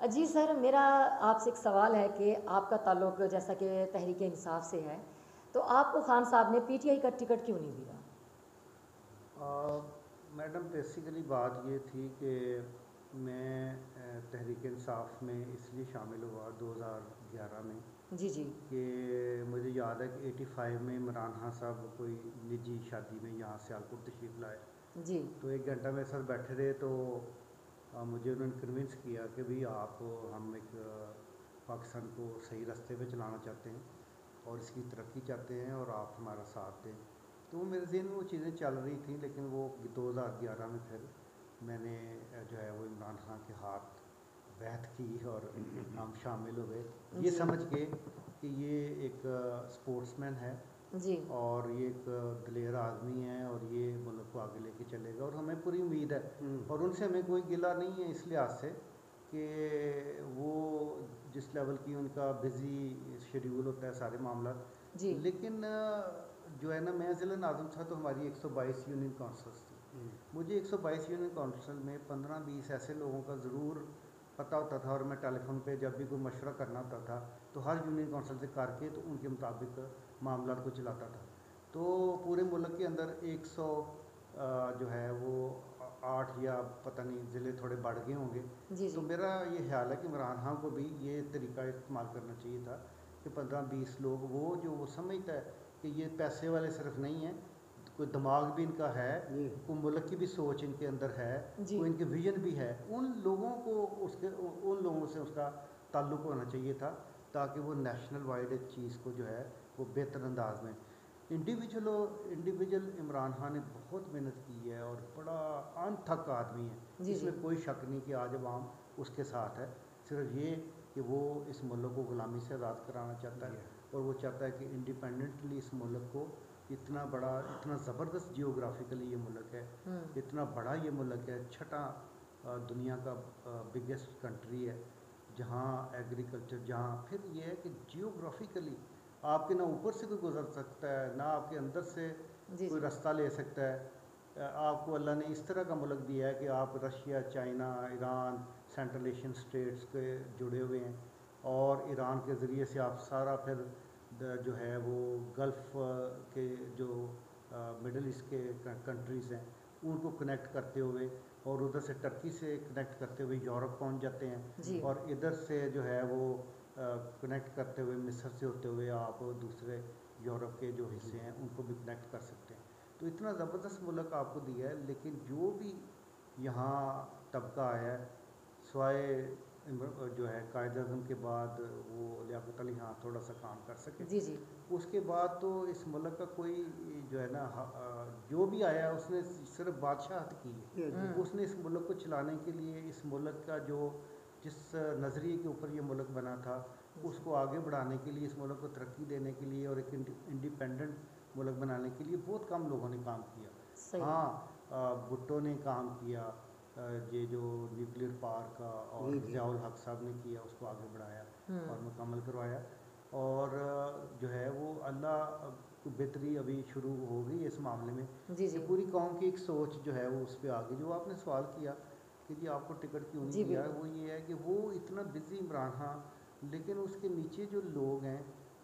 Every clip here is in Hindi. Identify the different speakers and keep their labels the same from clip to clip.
Speaker 1: जी सर, मेरा आपसे एक सवाल है कि आपका ताल्लुक जैसा कि तहरीक इंसाफ से है, तो आपको खान साहब ने पीटीआई का टिकट क्यों नहीं दिया?
Speaker 2: मैडम बेसिकली बात ये थी कि मैं तहरीक इंसाफ में इसलिए शामिल हुआ 2011 में
Speaker 1: जी जी।
Speaker 2: कि मुझे याद है कि 85 में इमरान खान साहब कोई निजी शादी में यहाँ सियालकोट तशरीफ़ लाए।
Speaker 1: जी
Speaker 2: तो एक घंटा मेरे साथ बैठे रहे, तो मुझे उन्होंने कन्विंस किया कि भाई आप हम एक पाकिस्तान को सही रास्ते पे चलाना चाहते हैं और इसकी तरक्की चाहते हैं और आप हमारा साथ दें। तो मेरे ज़हन में वो चीज़ें चल रही थी, लेकिन वो 2011 में फिर मैंने जो है वो इमरान खान के हाथ बैत की और हम शामिल हुए, ये
Speaker 1: जी
Speaker 2: समझ के कि ये एक स्पोर्ट्समैन है
Speaker 1: जी
Speaker 2: और ये एक दिलेर आदमी है और ये मुल्क को आगे लेके चलेगा और हमें पूरी उम्मीद है। और उनसे हमें कोई गिला नहीं है इस लिहाज से कि वो जिस लेवल की उनका बिज़ी शेड्यूल होता है सारे मामला,
Speaker 1: जी
Speaker 2: लेकिन जो है ना, मैं ज़िला नाज़िम था तो हमारी 122 यूनियन काउंसिल्स थी। मुझे 122 यूनियन काउंसिल में 15-20 ऐसे लोगों का ज़रूर पता होता था और मैं टेलीफोन पे जब भी कोई मशवरा करना होता था तो हर यूनियन काउंसिल से करके तो उनके मुताबिक मामला को चलाता था। तो पूरे मुल्क के अंदर 100 जो है वो 8 या पता नहीं ज़िले थोड़े बढ़ गए होंगे।
Speaker 1: जी
Speaker 2: तो
Speaker 1: जी
Speaker 2: मेरा ये ख्याल है कि इमरान खान को भी ये तरीका इस्तेमाल करना चाहिए था कि 15-20 लोग वो जो वो समझता है कि ये पैसे वाले सिर्फ नहीं हैं, कोई दिमाग भी इनका है, कोई मुल्क की भी सोच इनके अंदर है,
Speaker 1: जी
Speaker 2: कोई इनके विजन भी है, उन लोगों को उन लोगों से उसका ताल्लुक़ होना चाहिए था ताकि वो नेशनल वाइड एक चीज़ को जो है वो बेहतर अंदाज में इंडिविजुअल इमरान खान ने बहुत मेहनत की है और बड़ा अनथक आदमी है,
Speaker 1: जी जी
Speaker 2: इसमें कोई शक नहीं कि आज अवाम उसके साथ है। सिर्फ ये कि वो इस मुल्क को ग़ुलामी से आज़ाद कराना चाहता है और वो चाहता है कि इंडिपेंडेंटली इस मुल्क को, इतना बड़ा इतना ज़बरदस्त जियोग्राफिकली ये मुल्क है, इतना बड़ा ये मुल्क है, छठा दुनिया का बिगेस्ट कंट्री है जहाँ एग्रीकल्चर, जहाँ फिर ये है कि जियोग्राफिकली आपके ना ऊपर से कोई गुजर सकता है ना आपके अंदर से
Speaker 1: जी
Speaker 2: कोई
Speaker 1: जी
Speaker 2: रास्ता ले सकता है। आपको अल्लाह ने इस तरह का मुल्क दिया है कि आप Russia, China, Iran, central Asian states के जुड़े हुए हैं और ईरान के ज़रिए से आप सारा फिर जो है वो गल्फ़ के जो मिडल ईस्ट के कंट्रीज़ हैं उनको कनेक्ट करते हुए और उधर से टर्की से कनेक्ट करते हुए यूरोप पहुंच जाते
Speaker 1: जी
Speaker 2: हैं और इधर से जो है वो कनेक्ट करते हुए मिस्र से होते हुए आप दूसरे यूरोप के जो हिस्से हैं उनको भी कनेक्ट कर सकते हैं। तो इतना ज़बरदस्त मुल्क आपको दिया है, लेकिन जो भी यहाँ तबका आया है स्वाय जो है कायद-ए-आज़म के बाद वो लियाक़त अली खान थोड़ा सा काम कर सके,
Speaker 1: जी जी
Speaker 2: उसके बाद तो इस मुल्क का कोई जो है ना जो भी आया उसने सिर्फ बादशाहत की है। उसने इस मुल्क को चलाने के लिए इस मुल्क का जो जिस नज़रिए के ऊपर ये मुल्क बना था उसको आगे बढ़ाने के लिए, इस मुल्क को तरक्की देने के लिए और एक इंडिपेंडेंट मुल्क बनाने के लिए बहुत कम लोगों ने काम किया।
Speaker 1: सही है।
Speaker 2: हाँ, भुट्टो ने काम किया, ये जो न्यूक्लियर पावर का, और ज़ियाउल हक साहब ने किया, उसको आगे बढ़ाया और मुकम्मल करवाया। और जो है वो अल्लाह को बेहतरी अभी शुरू हो गई इस मामले में
Speaker 1: जी
Speaker 2: कि
Speaker 1: जी
Speaker 2: पूरी कौम की एक सोच जो है वो उस पर आ गई। जो आपने सवाल किया कि जी आपको टिकट क्यों नहीं
Speaker 1: जी
Speaker 2: दिया,
Speaker 1: बिल्कुल
Speaker 2: वो ये है कि वो इतना बिज़ी इमरान खान, लेकिन उसके नीचे जो लोग हैं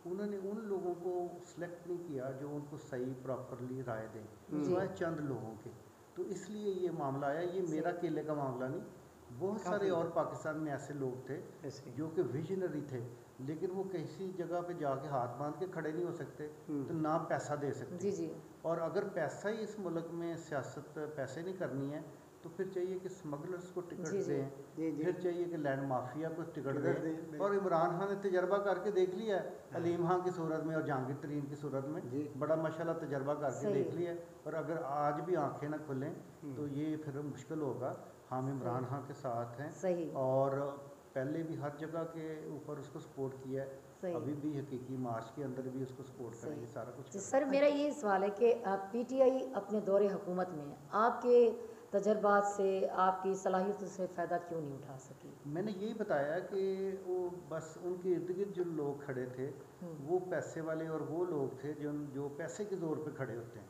Speaker 2: उन्होंने उन लोगों को सिलेक्ट नहीं किया जो उनको सही प्रॉपरली राय दें,
Speaker 1: जी
Speaker 2: सिवाय चंद लोगों के। तो इसलिए ये मामला आया, ये मेरा
Speaker 1: सही
Speaker 2: अकेले का मामला नहीं, बहुत सारे और पाकिस्तान में ऐसे लोग थे जो कि विजनरी थे, लेकिन वो किसी जगह पे जाके हाथ बांध के खड़े नहीं हो सकते तो ना पैसा दे सकते।
Speaker 1: जी जी
Speaker 2: और अगर पैसा ही इस मुल्क में सियासत पैसे नहीं करनी है तो फिर चाहिए कि स्मगलर्स को टिकट
Speaker 1: जी जी
Speaker 2: दें, फिर चाहिए कि लैंड माफिया को टिकट दें। और इमरान खान ने तजर्बा करके देख लिया है, अलीम खान की सूरत में और जहांगीर तरीन की सूरत में बड़ा माशाल्लाह तजर्बा करके
Speaker 1: सही
Speaker 2: देख लिया है। और अगर आज भी आंखें ना खुलें तो ये फिर मुश्किल होगा। हम इमरान खान के साथ हैं
Speaker 1: सही
Speaker 2: और पहले भी हर जगह के ऊपर उसको सपोर्ट किया है,
Speaker 1: सही
Speaker 2: अभी भी हकीकी मार्च के अंदर भी उसको सपोर्ट
Speaker 1: सही।
Speaker 2: करेंगे, सारा कुछ
Speaker 1: जी
Speaker 2: करेंगे।
Speaker 1: सर, मेरा ये सवाल है कि पीटीआई अपने दौरे हुकूमत में आपके तजर्बात से, आपकी सलाहियतों से फ़ायदा क्यों नहीं उठा सकी?
Speaker 2: मैंने यही बताया कि वो बस उनके इर्द गिर्द जो लोग खड़े थे वो पैसे वाले और वो लोग थे जो पैसे के ज़ोर पे खड़े होते हैं,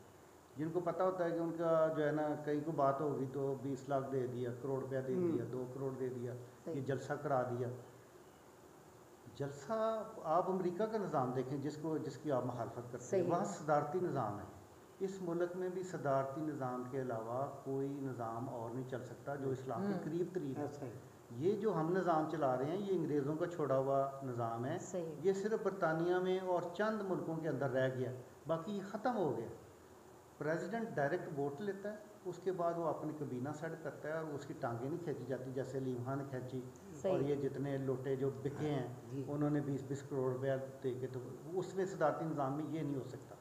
Speaker 2: जिनको पता होता है कि उनका जो है ना कहीं को बात होगी तो 20 लाख दे दिया, करोड़ रुपया दे दिया, 2 करोड़ दे दिया, ये जलसा करा दिया। जलसा आप अमेरिका का निज़ाम देखें जिसकी आप मुखालफत करते हैं, वहाँ सदारती निज़ाम है। इस मुल्क में भी सदारती निज़ाम के अलावा कोई निज़ाम और नहीं चल सकता जो इस्लाम के करीब तरीन है। ये जो हम निज़ाम चला रहे हैं ये अंग्रेज़ों का छोड़ा हुआ निज़ाम है। ये सिर्फ बरतानिया में और चंद मुल्कों के अंदर रह गया, बाकी ये ख़त्म हो गया। प्रेसिडेंट डायरेक्ट वोट लेता है, उसके बाद वो अपनी कबीना सेट करता है और उसकी टांगें नहीं खींची जाती जैसे अलीम खान ने खींची। और ये जितने लोटे जो बिके हैं उन्होंने 20-20 करोड़ रुपया दे के, तो उसमें सदारती निज़ाम में ये नहीं हो सकता।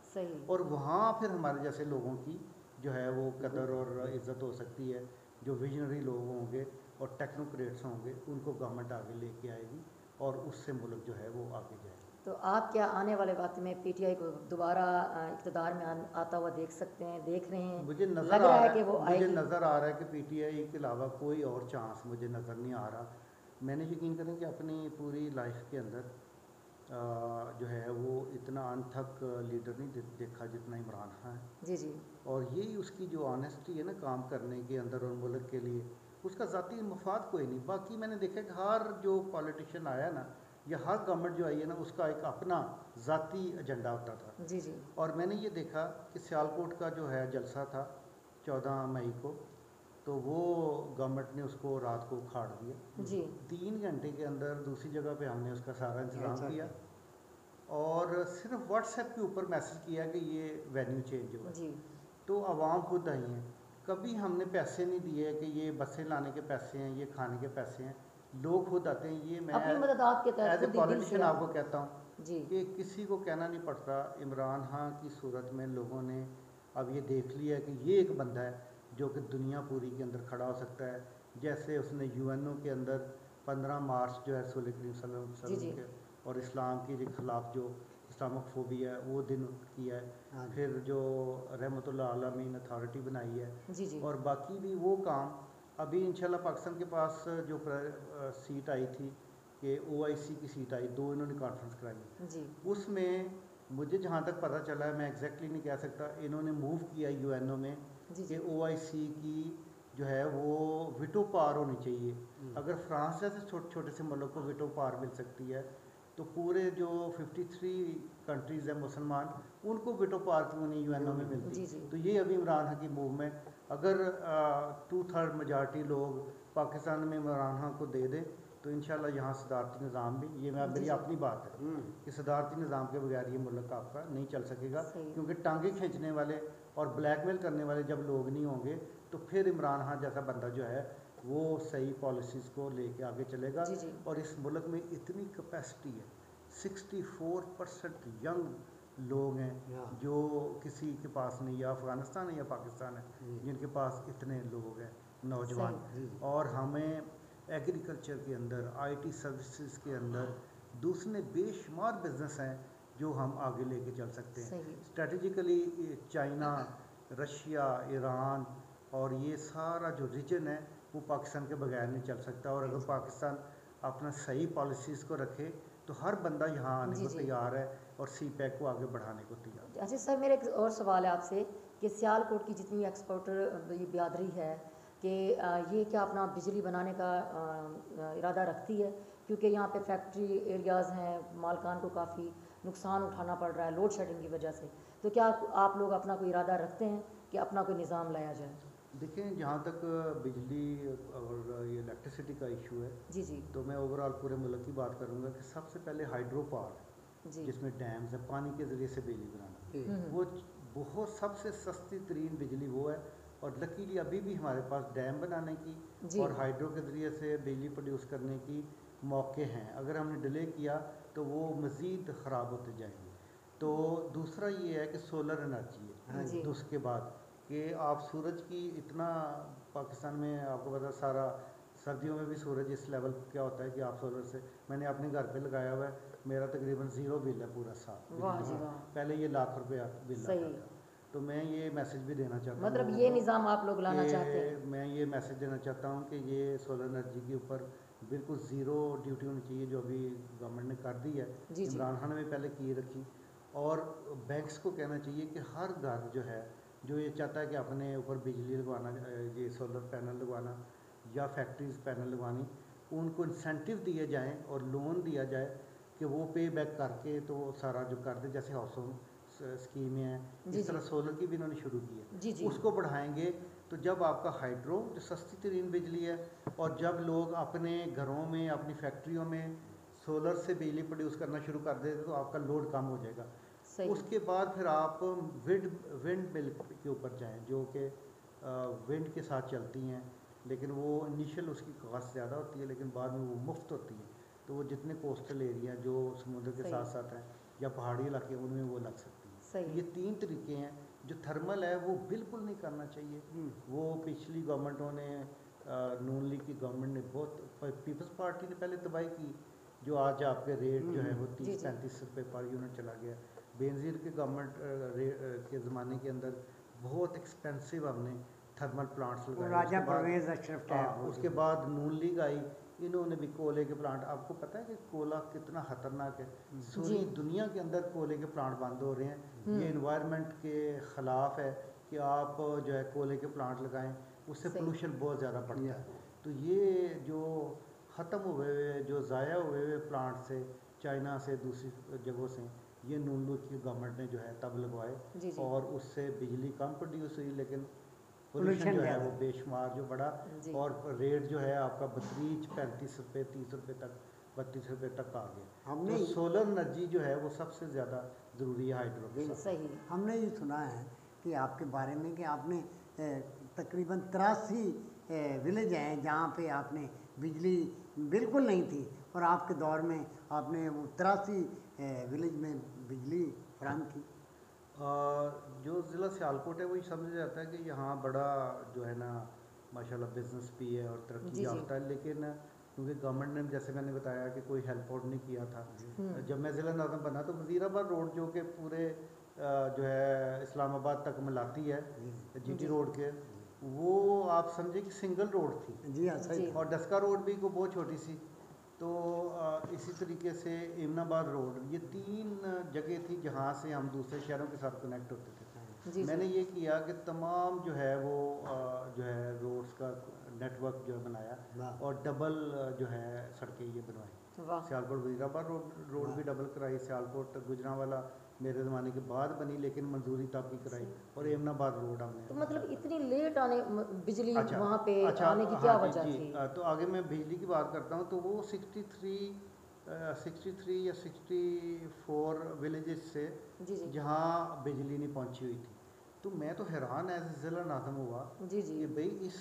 Speaker 2: और वहाँ फिर हमारे जैसे लोगों की जो है वो कदर और इज़्ज़त हो सकती है। जो विजनरी लोग होंगे और टेक्नोक्रेट्स होंगे उनको गवर्नमेंट आगे लेके आएगी और उससे मुल्क जो है वो आगे जाएगा।
Speaker 1: तो आप क्या आने वाले वक्त में पीटीआई को दोबारा इक़्तिदार में आता हुआ देख सकते हैं, देख रहे हैं?
Speaker 2: मुझे नज़र आ रहा है कि वो मुझे नज़र आ रहा है कि पीटीआई के अलावा कोई और चांस मुझे नज़र नहीं आ रहा। मैंने यकीन करें कि अपनी पूरी लाइफ के अंदर जो है वो इतना अनथक लीडर नहीं देखा जितना इमरान खान है।
Speaker 1: जी जी। और
Speaker 2: यही उसकी जो ऑनेस्टी है ना काम करने के अंदर और मुल्क के लिए, उसका ज़ाती मफाद कोई नहीं। बाकी मैंने देखा कि हर जो पॉलिटिशियन आया ना या हर गवर्नमेंट जो आई है ना उसका एक अपना ज़ाती एजेंडा होता था।
Speaker 1: जी जी।
Speaker 2: और मैंने ये देखा कि सियालकोट का जो है जलसा था 14 मई को, तो वो गवर्नमेंट ने उसको रात को उखाड़ दिया
Speaker 1: जी।
Speaker 2: 3 घंटे के अंदर दूसरी जगह पे हमने उसका सारा इंतज़ाम किया और सिर्फ व्हाट्सएप के ऊपर मैसेज किया कि ये वेन्यू चेंज हुआ जी। तो आवाम खुद आई हैं, कभी हमने पैसे नहीं दिए कि ये बसें लाने के पैसे हैं, ये खाने के पैसे हैं, लोग खुद आते हैं। ये मैं
Speaker 1: अपनी मदद आपके
Speaker 2: एज ए पॉलिटिशियन आपको कहता हूँ जी कि किसी को कहना नहीं पड़ता। इमरान खान की सूरत में लोगों ने अब ये देख लिया कि ये एक बंदा है जो कि दुनिया पूरी के अंदर खड़ा हो सकता है। जैसे उसने यूएनओ के अंदर 15 मार्च जो है रसूल करीम सल्लल्लाहु अलैहि वसल्लम के और इस्लाम के ख़िलाफ़ जो इस्लामोफोबिया है वो दिन किया है। फिर जो रहमतुल्लाह आलमीन अथॉरिटी बनाई है जी जी। और बाकी भी वो काम अभी इंशाल्लाह पाकिस्तान के पास जो सीट आई थी कि OIC की सीट आई, 2 इन्होंने कॉन्फ्रेंस कराई जी। उसमें मुझे जहाँ तक पता चला है, मैं एग्जैक्टली नहीं कह सकता, इन्होंने मूव किया यूएनओ में कि OIC की जो है वो विटो पार होनी चाहिए। अगर फ्रांस जैसे छोटे छोटे से मुल्क को विटो पार मिल सकती है तो पूरे जो 53 कंट्रीज़ हैं मुसलमान उनको विटो पार क्यों नहीं यूएनओ में मिलती। तो ये अभी इमरान खान की मूव में अगर 2/3 मेजॉरिटी लोग पाकिस्तान में इमरान खान को दे दे तो इंशाल्लाह यहाँ सदारती निज़ाम भी, ये मेरी अपनी बात है कि सदारती निज़ाम के बगैर ये मुल्क आपका नहीं चल सकेगा। क्योंकि टांगे खींचने वाले और ब्लैकमेल करने वाले जब लोग नहीं होंगे तो फिर इमरान खान जैसा बंदा जो है वो सही पॉलिसीज़ को लेके आगे चलेगा जी जी। और इस मुल्क में इतनी कैपेसिटी है, 64% यंग लोग हैं जो किसी के पास नहीं, या अफ़गानिस्तान है या पाकिस्तान है जिनके पास इतने लोग हैं नौजवान। और हमें एग्रीकल्चर के अंदर, IT सर्विसेज के अंदर दूसरे बेशुमार बिजनेस हैं जो हम आगे लेके चल सकते हैं। स्ट्रेटजिकली चाइना, रशिया, ईरान और ये सारा जो रीजन है वो पाकिस्तान के बगैर नहीं चल सकता। और अगर पाकिस्तान अपना सही पॉलिसीज़ को रखे तो हर बंदा यहाँ आने को तैयार है और CPEC को आगे बढ़ाने को तैयार है।
Speaker 1: अच्छा सर, मेरा एक और सवाल है आपसे कि सियालकोट की जितनी एक्सपोर्टर ये बिरादरी है कि ये क्या अपना बिजली बनाने का इरादा रखती है? क्योंकि यहाँ पे फैक्ट्री एरियाज़ हैं, मालकान को काफ़ी नुकसान उठाना पड़ रहा है लोड शेडिंग की वजह से। तो क्या आप लोग अपना कोई इरादा रखते हैं कि अपना कोई निज़ाम लाया जाए?
Speaker 2: देखें, जहाँ तक बिजली और ये इलेक्ट्रिसिटी का इशू है
Speaker 1: जी जी,
Speaker 2: तो मैं ओवरऑल पूरे मुल्क की बात करूँगा कि सबसे पहले हाइड्रो पावर जिसमें डैम्स है, पानी के ज़रिए से बिजली बनाना, वो बहुत सबसे सस्ती तरीन बिजली वो है। और लकीली अभी भी हमारे पास डैम बनाने की और हाइड्रो के ज़रिए से बिजली प्रोड्यूस करने की मौके हैं। अगर हमने डिले किया तो वो मज़ीद ख़राब होते जाएंगे। तो दूसरा ये है कि सोलर एनर्जी है। तो उसके बाद कि आप सूरज की इतना, पाकिस्तान में आपको पता सारा सर्दियों में भी सूरज इस लेवल क्या होता है कि आप सोलर से, मैंने अपने घर पे लगाया हुआ है, मेरा तकरीबन 0 बिल है पूरा साल। पहले ये लाख रुपया बिल आता था। तो मैं ये मैसेज भी देना चाहता हूँ,
Speaker 1: मतलब ये निज़ाम आप लोग लाना चाहते हैं?
Speaker 2: मैं ये मैसेज देना चाहता हूँ कि ये सोलर एनर्जी के ऊपर बिल्कुल 0 ड्यूटी होनी चाहिए जो अभी गवर्नमेंट ने कर दी है। इमरान खान ने भी पहले की रखी। और बैंक्स को कहना चाहिए कि हर घर जो है जो ये चाहता है कि अपने ऊपर बिजली लगवाना, ये सोलर पैनल लगवाना या फैक्ट्रीज पैनल लगवानी, उनको इंसेंटिव दिए जाएं और लोन दिया जाए कि वो पे बैक करके तो सारा जो कर दे, जैसे हाउस स्कीमें हैं,
Speaker 1: जी
Speaker 2: इस तरह
Speaker 1: जी
Speaker 2: सोलर की भी इन्होंने शुरू की है,
Speaker 1: जी जी
Speaker 2: उसको बढ़ाएंगे। तो जब आपका हाइड्रो जो सस्ती तरीन बिजली है, और जब लोग अपने घरों में अपनी फैक्ट्रियों में सोलर से बिजली प्रोड्यूस करना शुरू कर देते तो आपका लोड कम हो जाएगा।
Speaker 1: सही
Speaker 2: उसके बाद फिर आप विंड विंड मिल के ऊपर जाएं, जो कि विंड के साथ चलती हैं, लेकिन वो इनिशियल उसकी कॉस्ट ज़्यादा होती है, लेकिन बाद में वो मुफ्त होती है। तो वो जितने कोस्टल एरिया जो समुद्र के
Speaker 1: सही
Speaker 2: साथ साथ हैं या पहाड़ी इलाके, उनमें वो लग सकती हैं।
Speaker 1: सही
Speaker 2: ये 3 तरीके हैं। जो थर्मल है वो बिल्कुल नहीं करना चाहिए। वो पिछली गवर्नमेंटों ने, नून लीग की गवर्नमेंट ने बहुत, पीपल्स पार्टी ने पहले तबाही की, जो आज आपके रेट जो है वो
Speaker 1: जी जी
Speaker 2: 30-35 रुपये पर यूनिट चला गया। बेनज़ीर की गवर्नमेंट के ज़माने के अंदर बहुत एक्सपेंसिव हमने थर्मल प्लांट्स लगाए।
Speaker 3: राजा
Speaker 2: उसके बाद
Speaker 3: परवेज अशरफ
Speaker 2: उसके बाद नून लीग आई, इन्होंने भी कोयले के प्लांट, आपको पता है कि कोयला कितना खतरनाक है।
Speaker 1: जी
Speaker 2: पूरी दुनिया के अंदर कोयले के प्लांट बंद हो रहे हैं। ये इन्वायरमेंट के ख़िलाफ़ है कि आप जो है कोयले के प्लांट लगाएं, उससे
Speaker 1: सही
Speaker 2: पोल्यूशन बहुत ज़्यादा बढ़ता है। तो ये जो ख़त्म हुए हुए, जो ज़ाया हुए हुए प्लांट से, चाइना से, दूसरी जगहों से, ये नून लीग की गवर्नमेंट ने जो है तब लगवाए,
Speaker 1: जी जी
Speaker 2: और उससे बिजली कम प्रोड्यूस हुई, लेकिन
Speaker 3: Pollution
Speaker 2: पोल्यूशन जो है
Speaker 3: ज़्यादा
Speaker 2: वो बेशुमार जो बढ़ा।
Speaker 1: जी
Speaker 2: और रेट जो है आपका 35 रुपये 30 रुपये तक, 32 रुपये तक आ गया।
Speaker 3: हमने
Speaker 2: तो सोलर एनर्जी जो है वो सबसे ज़्यादा ज़रूरी है हाइड्रो के साथ।
Speaker 1: सही
Speaker 3: हमने ये सुना है कि आपके बारे में कि आपने तकरीबन 83 विलेज हैं जहाँ पे आपने बिजली बिल्कुल नहीं थी, और आपके दौर में आपने वो 83 विलेज में बिजली फराहम की।
Speaker 2: जो ज़िला सियालकोट है वही समझा जाता है कि यहाँ बड़ा जो है ना माशाल्लाह बिजनेस भी है और तरक्की
Speaker 1: जी जी
Speaker 2: याफ्ता है, लेकिन क्योंकि गवर्नमेंट ने, जैसे मैंने बताया कि कोई हेल्प आउट नहीं किया था। जब मैं ज़िला नाज़िम बना तो वज़ीराबाद रोड जो कि पूरे जो है इस्लामाबाद तक मिलाती है जीटी
Speaker 1: जी
Speaker 2: रोड के, वो आप समझे कि सिंगल रोड थी,
Speaker 3: जी हाँ, सही
Speaker 1: जी
Speaker 2: और डस्का रोड भी को बहुत छोटी सी। तो इसी तरीके से इमनाबाद रोड, ये 3 जगह थी जहाँ से हम दूसरे शहरों के साथ कनेक्ट होते थे।
Speaker 1: जी
Speaker 2: मैंने ये किया कि तमाम जो है वो जो है रोड्स का नेटवर्क जो है बनाया,
Speaker 3: वाह।
Speaker 2: और डबल जो है सड़कें ये बनवाई।
Speaker 1: वाह
Speaker 2: सियालकोट वज़ीराबाद रोड भी डबल कराई, सियालकोट गुजरांवाला मेरे ज़माने के बाद बनी, लेकिन मंजूरी तब की कराई, और एमनाबाद रोड हमने।
Speaker 1: तो मतलब इतनी लेट आने बिजली
Speaker 2: अच्छा
Speaker 1: वहाँ पे
Speaker 2: अच्छा,
Speaker 1: आने की क्या
Speaker 2: हाँ जी
Speaker 1: वजह
Speaker 2: जी,
Speaker 1: थी?
Speaker 2: तो आगे मैं बिजली की बात करता हूँ। तो वो 63 या 64 विलेजेस से
Speaker 1: जी जी
Speaker 2: जहाँ बिजली नहीं पहुँची हुई थी। तो मैं तो हैरान एज ज़िला नाज़िम हुआ
Speaker 1: जी जी
Speaker 2: कि भाई इस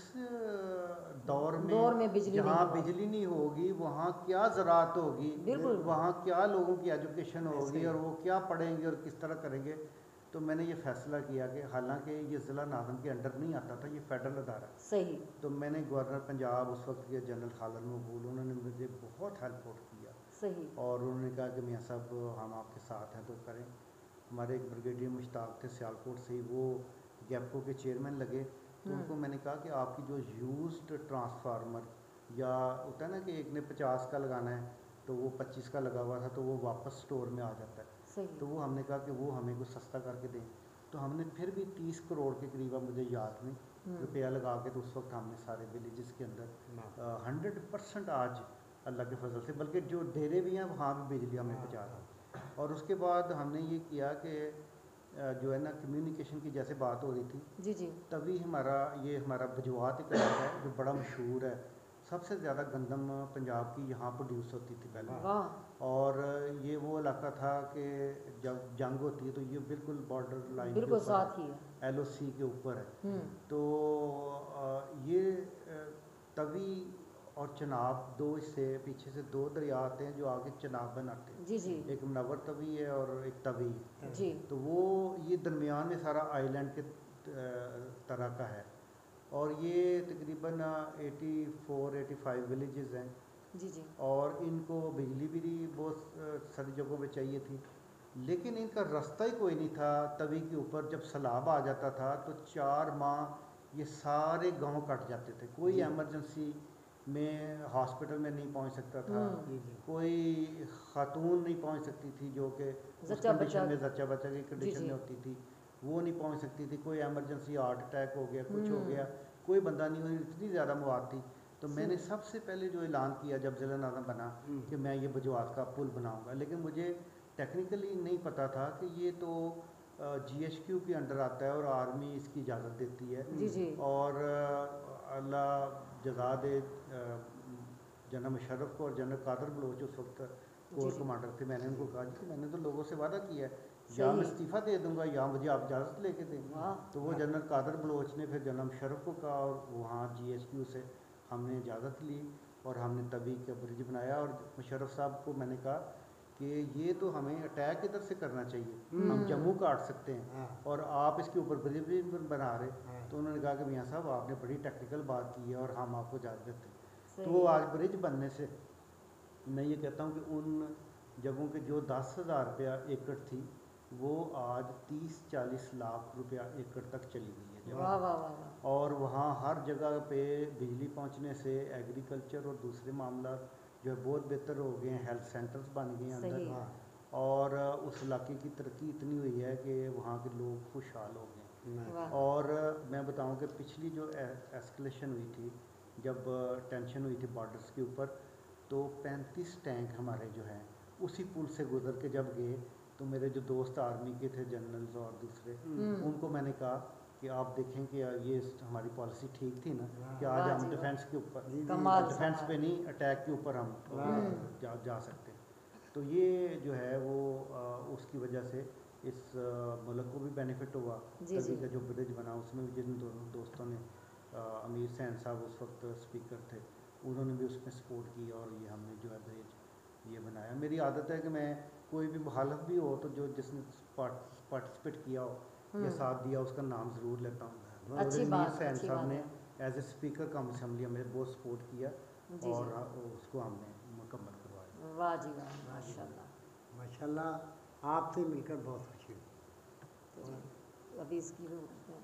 Speaker 2: दौर
Speaker 1: दौर
Speaker 2: में
Speaker 1: में बिजली
Speaker 2: जहाँ
Speaker 1: नहीं हुआ।
Speaker 2: बिजली नहीं होगी वहाँ क्या ज़राअत होगी,
Speaker 1: बिल्कुल।
Speaker 2: वहाँ क्या लोगों की एजुकेशन होगी,
Speaker 3: ही।
Speaker 2: और वो क्या पढ़ेंगे और किस तरह करेंगे। तो मैंने ये फ़ैसला किया कि हालांकि ये ज़िला नाज़िम के अंडर नहीं आता था, ये फेडरल अदारा है।
Speaker 1: सही
Speaker 2: तो मैंने गवर्नर पंजाब उस वक्त के जनरल खालिद मकबूल, उन्होंने मुझे बहुत हेल्प आउट किया,
Speaker 1: सही
Speaker 2: और उन्होंने कहा कि मियाँ साहब हम आपके साथ हैं तो करें। हमारे एक ब्रिगेडियर मुश्ताक थे सियालकोट से ही, वो गैपको के चेयरमैन लगे। तो उनको मैंने कहा कि आपकी जो यूज्ड ट्रांसफार्मर, या होता है ना कि एक ने 50 का लगाना है तो वो 25 का लगा हुआ था, तो वो वापस स्टोर में आ जाता है।
Speaker 1: सही
Speaker 2: तो वो हमने कहा कि वो हमें कुछ सस्ता करके दें। तो हमने फिर भी 30 करोड़ के करीब, मुझे याद नहीं, रुपया लगा के, तो उस वक्त हमने सारे विलेजेस के अंदर 100% आज अल्लाह के फजल से, बल्कि जो डेरे भी हैं वहाँ भी बिजली हमने पहुँचा दी। और उसके बाद हमने ये किया कि जो है ना कम्युनिकेशन की जैसे बात हो रही थी,
Speaker 1: जी जी
Speaker 2: तभी हमारा बजवात एक इलाका है जो बड़ा मशहूर है। सबसे ज़्यादा गंदम पंजाब की यहाँ प्रोड्यूस होती थी पहले,
Speaker 1: वाह
Speaker 2: और ये वो इलाका था कि जब जंग होती है तो ये बिल्कुल बॉर्डर लाइन के
Speaker 1: बिल्कुल
Speaker 2: ऊपर
Speaker 1: साथ ही है।
Speaker 2: है, LOC के ऊपर है।
Speaker 1: हम्म
Speaker 2: तो ये तवी और चनाब, दो इससे पीछे से 2 दरिया आते हैं जो आगे चनाब बनाते हैं।
Speaker 1: जी जी
Speaker 2: एक मुनव्वर तवी है और एक तवी है।
Speaker 1: जी
Speaker 2: तो वो ये दरमियान में सारा आइलैंड के तरह का है, और ये तकरीबन 84-85 विलेजेस हैं,
Speaker 1: जी जी
Speaker 2: और इनको बिजली भी बहुत सारी जगहों पे चाहिए थी, लेकिन इनका रास्ता ही कोई नहीं था तवी के ऊपर। जब सैलाब आ जाता था तो 4 माह ये सारे गांव कट जाते थे। कोई एमरजेंसी में हॉस्पिटल में नहीं पहुंच सकता था, कोई खातून नहीं पहुंच सकती थी जो कि उस
Speaker 1: जच्चा
Speaker 2: कंडीशन में
Speaker 1: बच्चा
Speaker 2: जच्चा बच्चा की कंडीशन
Speaker 1: जी।
Speaker 2: में होती थी, वो नहीं पहुंच सकती थी। कोई एमरजेंसी हार्ट अटैक हो गया, कुछ हो गया, कोई बंदा नहीं हुई, इतनी ज़्यादा मौत थी। तो मैंने सबसे पहले जो ऐलान किया जब ज़िला नाज़िम बना कि मैं ये बजवात का पुल बनाऊंगा, लेकिन मुझे टेक्निकली नहीं पता था कि ये तो GHQ के अंडर आता है और आर्मी इसकी इजाज़त देती है।
Speaker 1: जी जी
Speaker 2: और अल्लाह जज़ा दे जनरल मुशर्रफ को और जनरल कादर बलोच उस वक्त कोर
Speaker 1: जी।
Speaker 2: कमांडर थे। मैंने उनको कहा कि मैंने तो लोगों से वादा किया है,
Speaker 1: सही।
Speaker 2: या मैं इस्तीफ़ा दे दूंगा या मुझे आप इजाज़त लेके दें।
Speaker 1: वाह
Speaker 2: तो वो जनरल कादर बलोच ने फिर जनरल मुशर्रफ को कहा और वहाँ GHQ से हमने इजाज़त ली और हमने तभी का ब्रिज बनाया। और मुशर्रफ साहब को मैंने कहा कि ये तो हमें अटैक इधर से करना चाहिए, हम जम्मू काट सकते हैं
Speaker 3: हाँ।
Speaker 2: और आप इसके ऊपर ब्रिज भी बना रहे।
Speaker 3: हाँ।
Speaker 2: तो उन्होंने कहा कि मियाँ साहब आपने बड़ी टेक्निकल बात की है और हम आपको इजाज़त देते हैं।
Speaker 1: सही।
Speaker 2: तो आज ब्रिज बनने से मैं ये कहता हूँ कि उन जगहों के जो 10,000 रुपया एकड़ थी वो आज 30-40 लाख रुपया एकड़ तक चली गई है
Speaker 1: वाह
Speaker 2: जगह।
Speaker 1: वाह वाह वाह
Speaker 2: और वहाँ हर जगह पे बिजली पहुँचने से एग्रीकल्चर और दूसरे मामला जो है बहुत बेहतर हो गए हैं, हेल्थ सेंटर्स बन गए हैं
Speaker 1: सही।
Speaker 2: अंदर।
Speaker 3: हाँ।
Speaker 2: और उस इलाके की तरक्की इतनी हुई है कि वहाँ के लोग खुशहाल हो गए।
Speaker 3: मैं-
Speaker 1: वाह
Speaker 2: और मैं बताऊं कि पिछली जो एस्केलेशन हुई थी, जब टेंशन हुई थी बॉर्डर्स के ऊपर, तो 35 टैंक हमारे जो हैं उसी पुल से गुजर के जब गए तो मेरे जो दोस्त आर्मी के थे, जनरल्स और दूसरे, उनको मैंने कहा कि आप देखें कि ये हमारी पॉलिसी ठीक थी ना, कि आज
Speaker 1: वाह
Speaker 2: हम
Speaker 1: जी, वाह।
Speaker 2: डिफेंस के ऊपर,
Speaker 3: जी, जी,
Speaker 1: कमाल
Speaker 2: डिफेंस
Speaker 1: कमाल।
Speaker 2: पे नहीं अटैक के ऊपर हम जा सकते हैं। तो ये जो है वो उसकी वजह से इस मुल्क को भी बेनिफिट हुआ।
Speaker 1: जी,
Speaker 2: तभी
Speaker 1: जी।
Speaker 2: का जो ब्रिज बना उसमें भी जिन दोस्तों ने अमीर सैन साहब उस वक्त स्पीकर थे, उन्होंने भी उसमें सपोर्ट की और ये हमने जो है ब्रिज ये बनाया। मेरी आदत है कि मैं कोई भी मुखालफ भी हो तो जो जिसने पार्टिसिपेट किया हो या साथ दिया उसका नाम ज़रूर लेता हूँ।
Speaker 1: अच्छी
Speaker 2: अमीर
Speaker 1: बात है,
Speaker 2: सैन
Speaker 1: अच्छी
Speaker 2: साहब
Speaker 1: बात
Speaker 2: ने
Speaker 1: है।
Speaker 2: As a speaker cum assembly हमें बहुत सपोर्ट किया
Speaker 1: जी
Speaker 2: और
Speaker 1: जी
Speaker 2: उसको हमने मुकम्मल करवाया।
Speaker 1: वाह जी वाह माशाल्लाह।
Speaker 3: माशाल्लाह आपसे मिलकर बहुत खुशी हुई।
Speaker 1: तो जी, अभी इसकी वो करते हैं।